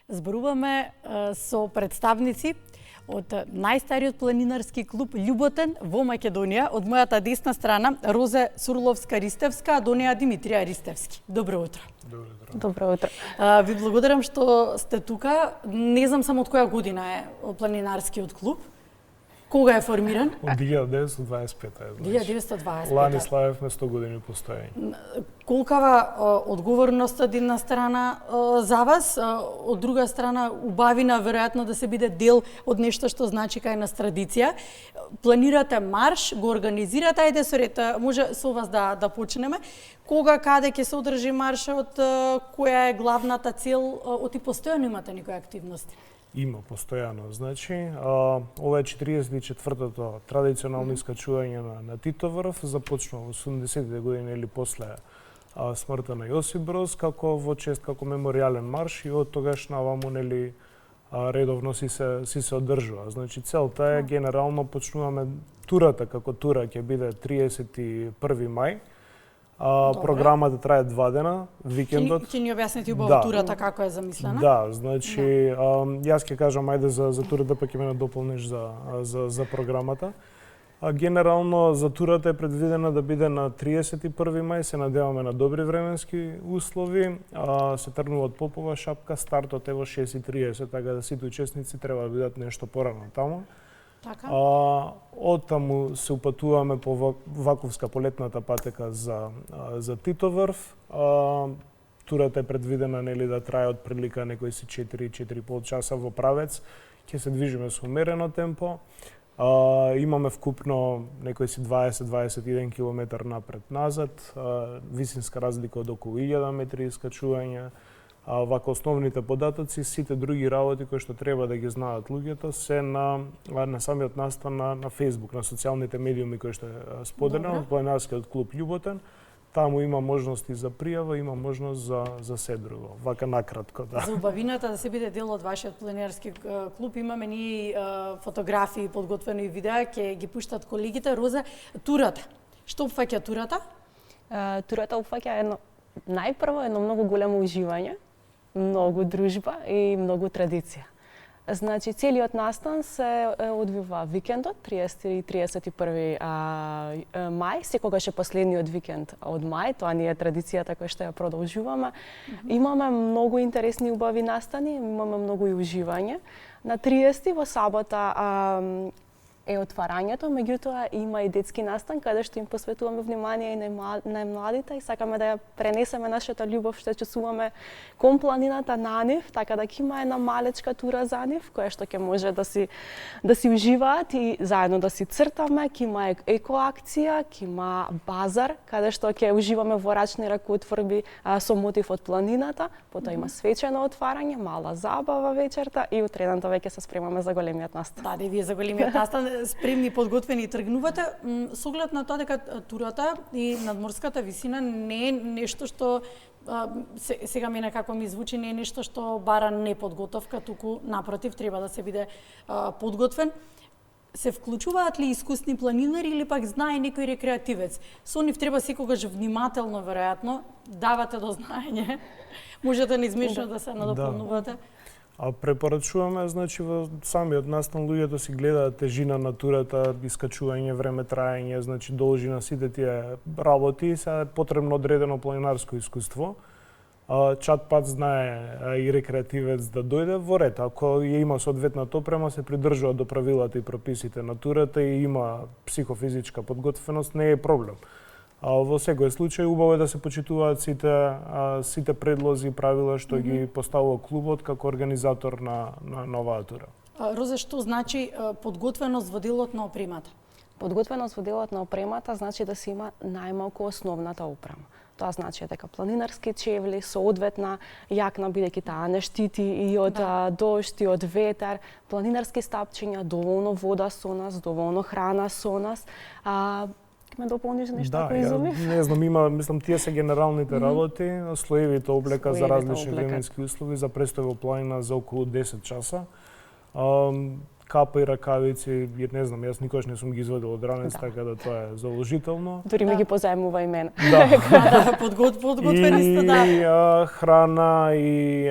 Зборуваме со представници од најстариот планинарски клуб Љуботен во Македонија. Од мојата десна страна Розе Сурловска-Ристевска, а до неа Димитрија Ристевски. Добро утро. Добро утро. Ви благодарам што сте тука. Не знам само од која година е планинарскиот клуб. Кога е формиран? Од 1925 е. 1925. Лани славевме 100 години постоење. Колкава одговорност од една страна за вас, од друга страна убавина веројатно да се биде дел од нешто што значи кај нас традиција. Планирате марш, го организирате, ајде со ред, може со вас да почнеме. Кога, каде ќе се одржи маршот, која е главната цел, оти постојано имате некои активности? Има постојано, значи, ова е 44-тото традиционално искачување на Титоврв, започнува во 80-те години или после смртта на Јосип Броз, како во чест како меморијален марш, и од тогаш наваму нели редовно си се одржува. Значи целта е генерално почнуваме турата, како тура ќе биде 31 мај. Програмата трае 2 дена, викендот. Ќе ни објасните убаво турата како е замислена? Да, значи јас ќе кажам ајде за турата, па ќе ме надополниш за програмата. Генерално за турата е предвидена да биде на 31 мај, се надеваме на добри временски услови. Се тргнува од Попова шапка, стартот е во 6:30, така да сите учесници треба да бидат нешто порано таму. Така. Од таму се упатуваме по Ваковска полетната патека за Титоврв. Турата е предвидена нели да трае од прилика некои си 4-4,5 часа во правец. Ќе се движиме со умерено темпо. Имаме вкупно некои си 20-21 километар напред-назад, висинска разлика од околу 1000 метри искачување. Вака основните податоци, сите други работи кои што треба да ги знаат луѓето се на самиот настан на Facebook, на социјалните медиуми кои што споделено од планинарскиот клуб Љуботен. Таму има можности за пријава, има можност за се друго. Вака накратко, да. За убавината да се биде дел од вашиот планинарски клуб, имаме ние фотографии подготвени и видеа, ќе ги пуштат колегите. Роза, турата. Што опфаќа турата? Турата опфаќа најпрво едно многу големо уживање, многу дружба и многу традиција. Значи, целиот настан се одвива викендот, 30 и 31 мај, секогаш е последниот викенд од мај, тоа ни е традицијата која што ја продолжуваме. Имаме многу интересни убави настани, имаме многу и уживање. На 30 во сабота е отварањето, меѓутоа има и детски настан каде што им посветуваме внимание и на младите и сакаме да ја пренесеме нашата љубов што чувствуваме кон планината на нив, така да ќе има една малечка тура за нив која што ќе може да си уживаат и заедно да си цртаме, ќе има екоакција, ќе има базар каде што ќе уживаме во рачни ракоутворби со мотив од планината, потоа има свечено отварање, мала забава вечерта и утредната веќе се спремаме за големиот настан. Да, вие за големиот настан спремни, подготвени тргнувате. Со оглед на тоа дека турата и надморската висина не е нешто што сега мене како ми звучи, не е нешто што бара неподготовка, туку напротив треба да се биде подготвен. Се вклучуваат ли искусни планинари или пак знае некој рекреативец? Со нив треба секогаш внимателно, веројатно, давате до знаење. Можете неизменно да се надополнувате. Препорачуваме, значи, во самиот настан луѓето си гледаат тежина на турата, искачување, време траење, значи, должина, сите тие работи, се е потребно одредено планинарско искуство. Чат пат знае и рекреативец да дојде во ред. Ако ја има соодветната опрема, се придржува до правилата и прописите на турата и има психофизичка подготвеност, не е проблем. Во секој случај убаво е да се почитуваат сите предлози и правила што ги поставува клубот како организатор на оваа тура. Розе, што значи подготвеност во делот на опремата? Подготвеност во делот на опремата значи да се има најмалку основната опрема. Тоа значи дека планинарски чевли, соодветна јакна, бидејќи таа не штити и од дожд и од ветер, планинарски стапчиња, доволно вода со нас, доволно храна со нас. Ме дополниш нешто ако изуми? Не знам, мислам тие се генералните работи, слоевите облека за различни временски услови, за престој во планина за околу 10 часа. капа и ракавици, jer не знам, јас никогаш не сум ги извадил од ранец, така да тоа е заложително. Дури ми ги позаемува и мене. Да. Подготвени сте, да. И храна и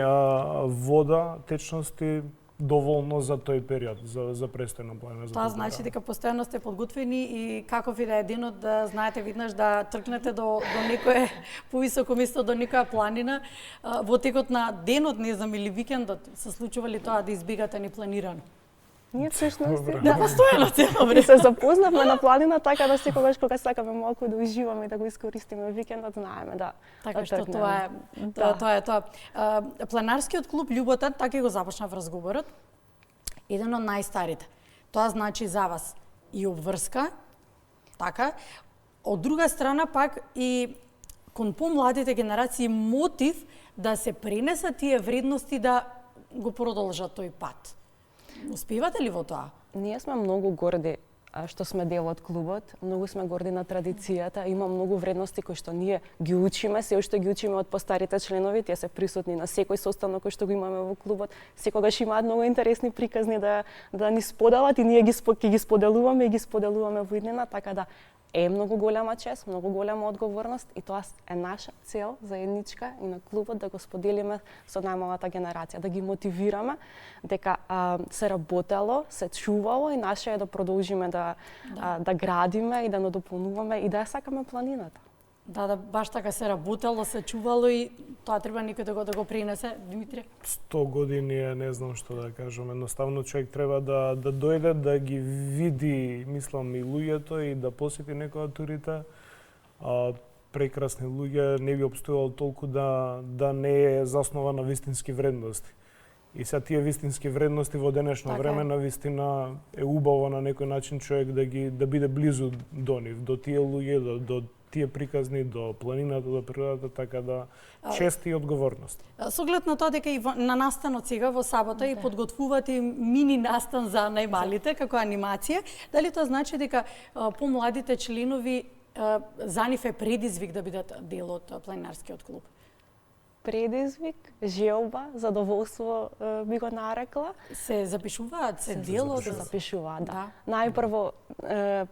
вода, течности доволно за тој период, за престој на планина. Тоа значи дека постојано сте подготвени и каков и да е денот да знаете виднаш да тркнете до некое повисоко место, до некоја планина. Во текот на денот, не знам, или викендот, се случува ли тоа да избегате непланирано? Ние всушност Да, постојано цело време. се запознавме на планина, така да секогаш кога сакаме малку да уживаме и да го искористиме викендот, знаеме да Така што тргнеме. тоа е тоа. Планарскиот клуб Љубота, така и го започнав разговорот, еден од најстарите. Тоа значи за вас и обврска, така, од друга страна пак и кон помладите генерации мотив да се пренесат тие вредности да го продолжат тој пат. Успевате ли во тоа? Ние сме многу горди што сме дел од клубот, многу сме горди на традицијата, има многу вредности кои што ние ги учиме, се уште ги учиме од постарите членови, тие се присутни на секој состанок кој што го имаме во клубот. Секогаш имаат многу интересни приказни да ни споделат и ние ги споделуваме во иднина, така да е многу голема чест, многу голема одговорност и тоа е наша цел заедничка и на клубот да го споделиме со најмалата генерација, да ги мотивираме дека се работело, се чувало и наше е да продолжиме да градиме и да надополнуваме и да ја сакаме планината. Да, баш така се работело, се чувало и тоа треба некој да го пренесе, Димитрije. 100 години е, не знам што да кажам, едноставно човек треба да дојде, да ги види, мислам, и луѓето и да посети некоја турите. Прекрасни луѓе, не би обстојало толку да не е заснова на вистински вредности. И сега тие вистински вредности во денешно време на вистина е убаво на некој начин човек да биде близу до нив, до тие луѓе, до тие приказни, до планината, до природата, така да чест и одговорност. Со оглед на тоа дека и на настанот сега во сабота и подготвувате мини настан за најмалите како анимација, дали тоа значи дека помладите членови за нив е предизвик да бидат дел од планинарскиот клуб? Предизвик, желба, задоволство би го нарекла. Се запишуваат, се дел од... Се запишуваат, да. Најпрво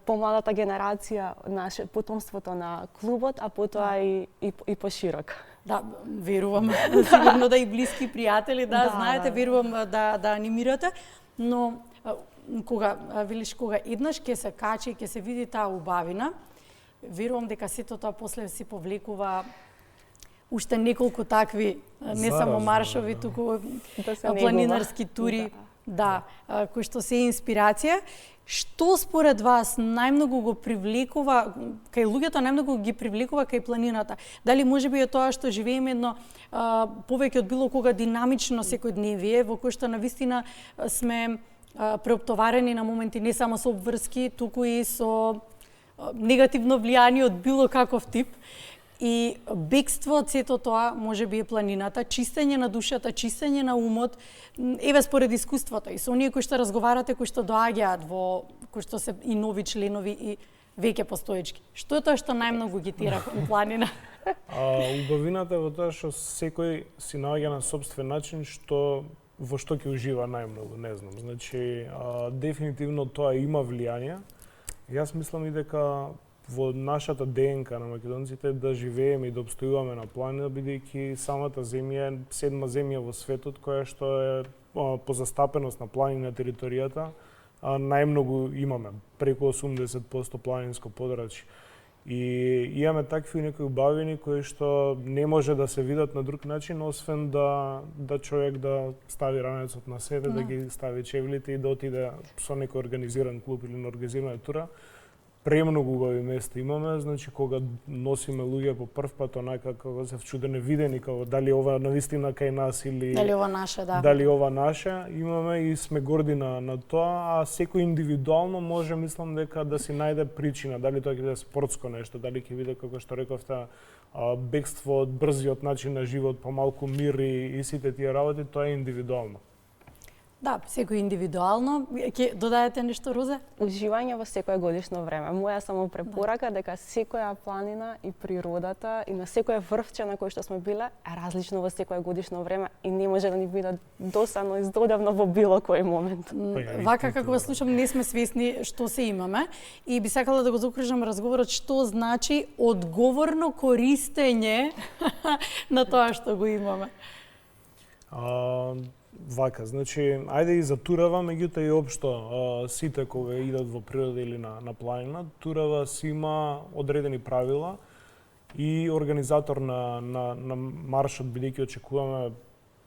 помладата генерација, наше потомството на клубот, а потоа и поширок. Да, верувам, сигурно да и блиски пријатели, знаете, верувам да анимирате, но кога еднаш ќе се качи, ќе се види таа убавина, верувам дека сето тоа после си повлекува уште неколку такви, не само маршови, туку планинарски тури, кои што се инспирација. Што според вас најмногу го привлекува, кај луѓето најмногу ги привлекува кај планината? Дали можеби е тоа што живееме едно повеќе од било кога динамично секојдневие, во кој што навистина сме преоптоварени на моменти не само со обврски, туку и со негативно влијание од било каков тип. И бегство од сето тоа може би е планината, чистење на душата, чистење на умот, еве според искуството и со оние кои што разговарате, кои што доаѓаат кои што се и нови членови и веќе постоечки. Што е тоа што најмногу ги тера кон планина? Убавината е во тоа што секој си наоѓа на сопствен начин во што ќе ужива најмногу, не знам. Значи, дефинитивно тоа има влијание. Јас мислам и дека во нашата ДНК на македонците да живееме и да обстојуваме на планина, бидејќи самата земја е седма земја во светот која што е по застапеност на планина територијата, најмногу имаме, преку 80% планинско подрачје. И имаме такви некои убавини кои што не може да се видат на друг начин, освен да човек да стави ранецот на себе, да ги стави чевлите и да отиде со некој организиран клуб или на организирана тура. Премногу убави места имаме, значи кога носиме луѓе по прв пат, онака како се вчудени видени, како дали ова навистина кај нас или дали ова наше, дали ова наше, имаме и сме горди на тоа, а секој индивидуално може, мислам дека да си најде причина, дали тоа ќе биде спортско нешто, дали ќе биде како што рековте бегство од брзиот начин на живот, помалку мир и сите тие работи, тоа е индивидуално. Да, секој индивидуално. Ќе додаете нешто, Розе? Уживање во секое годишно време. Моја само препорака дека секоја планина и природата и на секое врвче на кој што сме биле е различно во секое годишно време и не може да ни биде досадно и здодевно во било кој момент. Вака како вас слушам, не сме свесни што се имаме и би сакала да го заокружам разговорот што значи одговорно користење на тоа што го имаме. Вака, значи, ајде и за турава, меѓутоа и општо сите кога идат во природа или на планина, турава си има одредени правила и организатор на маршот, бидејќи очекуваме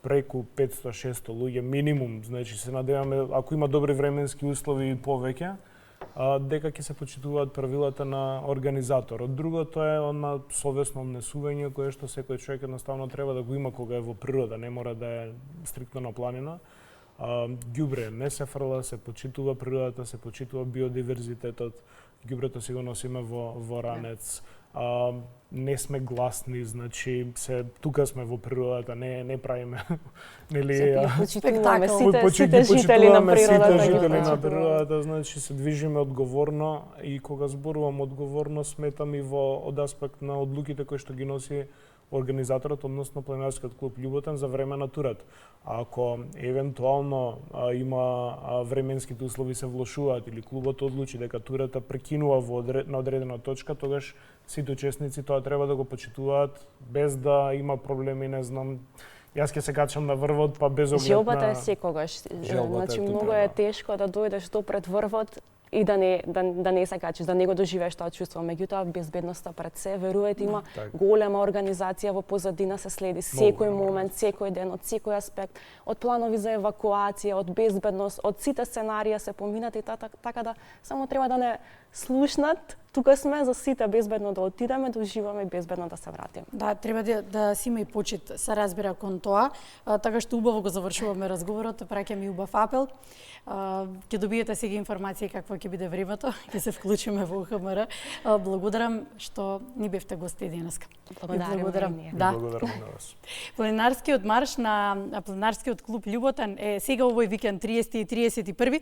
преку 500-600 луѓе минимум, значи се надеваме ако има добри временски услови и повеќе, дека ќе се почитуваат правилата на организаторот. Другото е она совесно однесување кое што секој човек едноставно треба да го има кога е во природа, не мора да е стриктно на планина. Ѓубре не се фрла, се почитува природата, се почитува биодиверзитетот. Ѓубрето си го носиме во ранец. Не сме гласни, значи тука сме во природата, не правиме нели почитуваме сите жители на природата. природата, значи се движиме одговорно и кога зборувам одговорно сметам и од аспект на одлуките кои што ги носи организаторот, односно Планинарскиот клуб Љуботен за време на турот. Ако евентуално има временските услови се влошуваат или клубот одлучи дека турата прекинува на одредена точка, тогаш сите учесници тоа треба да го почитуваат без да има проблеми, не знам. Јас ќе се качам на врвот, па без оглед на... Желбата е секогаш. Значи, многу е тешко да дојдеш до пред врвот и да не се качиш, да не го доживееш тоа чувство. Меѓутоа, безбедноста пред се, верувајте, има голема организација во позадина, се следи секој момент, секој ден, од секој аспект, од планови за евакуација, од безбедност, од сите сценарија се поминати, така да само треба да не слушнат. Тука сме за сите безбедно да отидеме, да уживаме и безбедно да се вратиме. Да, треба да си има и почит, се разбира кон тоа. Така што убаво го завршуваме разговорот, праќам и убав апел. Ќе добиете сега информации какво ќе биде времето, ќе се вклучиме во УХМР. Благодарам што ни бевте гости денеска. Благодарам. Да. Благодарам на вас. Планинарскиот марш на Планинарскиот клуб Љуботен е сега овој викенд 30 и 31.